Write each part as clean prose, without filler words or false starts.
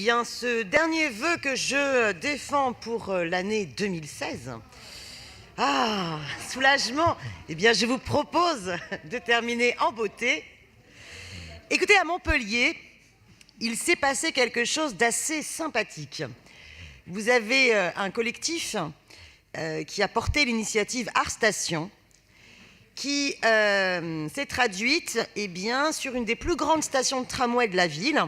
Bien, ce dernier vœu que je défends pour l'année 2016, soulagement, eh bien, je vous propose de terminer en beauté. Écoutez, à Montpellier, il s'est passé quelque chose d'assez sympathique. Vous avez un collectif qui a porté l'initiative ArtStation, qui s'est traduite sur une des plus grandes stations de tramway de la ville.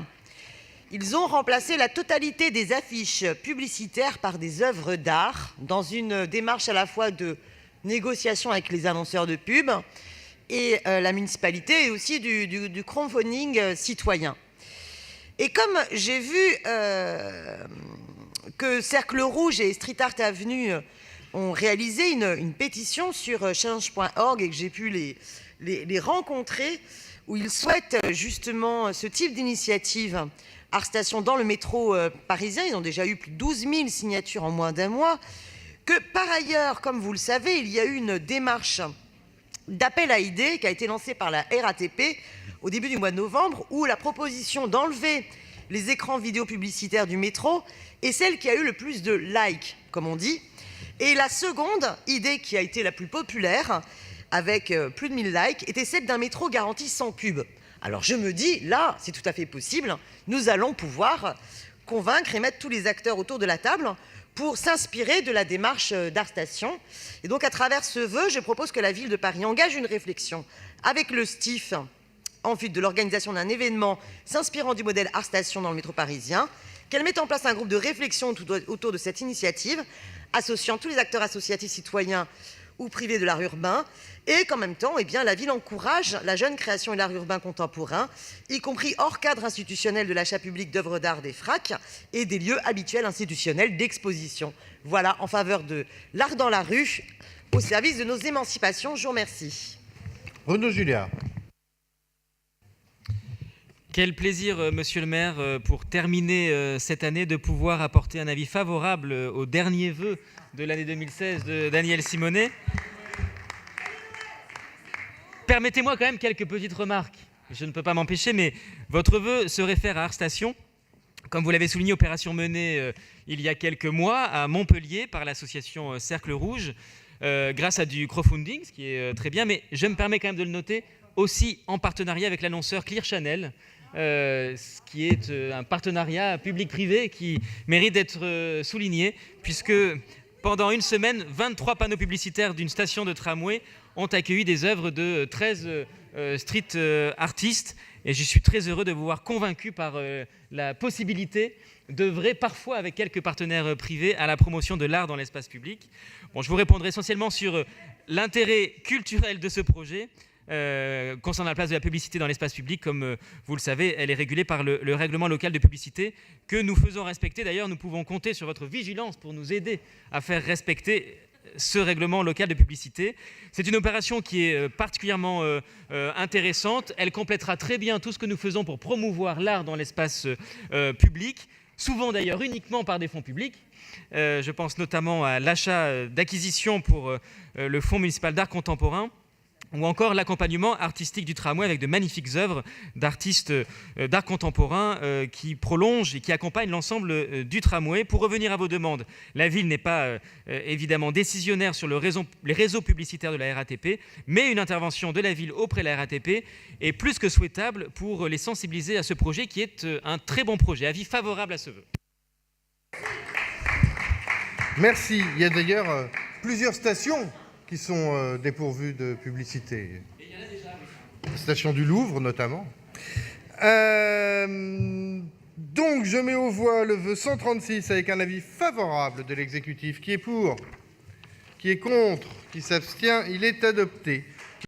Ils ont remplacé la totalité des affiches publicitaires par des œuvres d'art dans une démarche à la fois de négociation avec les annonceurs de pub et la municipalité et aussi du crowdfunding citoyen. Et comme j'ai vu que Cercle Rouge et Street Art Avenue ont réalisé une pétition sur change.org et que j'ai pu les rencontrer, où ils souhaitent justement ce type d'initiative ArtStation dans le métro parisien. Ils ont déjà eu plus de 12 000 signatures en moins d'un mois. Que par ailleurs, comme vous le savez, il y a eu une démarche d'appel à idées qui a été lancée par la RATP au début du mois de novembre, où la proposition d'enlever les écrans vidéo publicitaires du métro est celle qui a eu le plus de likes, comme on dit. Et la seconde idée qui a été la plus populaire, avec plus de 1000 likes, était celle d'un métro garanti sans pub. Alors je me dis, là, c'est tout à fait possible. Nous allons pouvoir convaincre et mettre tous les acteurs autour de la table pour s'inspirer de la démarche d'ArtStation. Et donc, à travers ce vœu, je propose que la ville de Paris engage une réflexion avec le STIF en vue de l'organisation d'un événement s'inspirant du modèle ArtStation dans le métro parisien, qu'elle mette en place un groupe de réflexion autour de cette initiative, associant tous les acteurs associatifs, citoyens ou privés de l'art urbain, et qu'en même temps, la ville encourage la jeune création et l'art urbain contemporain, y compris hors cadre institutionnel de l'achat public d'œuvres d'art des FRAC et des lieux habituels institutionnels d'exposition. Voilà, en faveur de l'art dans la rue, au service de nos émancipations. Je vous remercie. Bruno Julia. Quel plaisir, monsieur le maire, pour terminer cette année, de pouvoir apporter un avis favorable au dernier vœu de l'année 2016 de Daniel Simonet. Permettez-moi quand même quelques petites remarques. Je ne peux pas m'empêcher, mais votre vœu se réfère à ArtStation. Comme vous l'avez souligné, opération menée il y a quelques mois à Montpellier par l'association Cercle Rouge, grâce à du crowdfunding, ce qui est très bien, mais je me permets quand même de le noter, aussi en partenariat avec l'annonceur Clear Channel, ce qui est un partenariat public-privé qui mérite d'être souligné, puisque pendant une semaine, 23 panneaux publicitaires d'une station de tramway ont accueilli des œuvres de 13 street artistes. Et je suis très heureux de vous voir convaincu par la possibilité d'œuvrer parfois avec quelques partenaires privés à la promotion de l'art dans l'espace public. Bon, je vous répondrai essentiellement sur l'intérêt culturel de ce projet. Concernant la place de la publicité dans l'espace public, comme vous le savez, elle est régulée par le règlement local de publicité que nous faisons respecter. D'ailleurs, nous pouvons compter sur votre vigilance pour nous aider à faire respecter ce règlement local de publicité. C'est une opération qui est particulièrement intéressante. Elle complétera très bien tout ce que nous faisons pour promouvoir l'art dans l'espace public, souvent d'ailleurs uniquement par des fonds publics. Je pense notamment à l'achat d'acquisition pour le Fonds municipal d'art contemporain, ou encore l'accompagnement artistique du tramway avec de magnifiques œuvres d'artistes d'art contemporain qui prolongent et qui accompagnent l'ensemble du tramway. Pour revenir à vos demandes, la ville n'est pas évidemment décisionnaire sur les réseaux publicitaires de la RATP, mais une intervention de la ville auprès de la RATP est plus que souhaitable pour les sensibiliser à ce projet qui est un très bon projet. Avis favorable à ce vœu. Merci. Il y a d'ailleurs plusieurs stations qui sont dépourvues de publicité. Et il y en a déjà, oui. Station du Louvre, notamment. Donc, je mets aux voix le vœu 136 avec un avis favorable de l'exécutif. Qui est pour ? Qui est contre ? Qui s'abstient ? Il est adopté.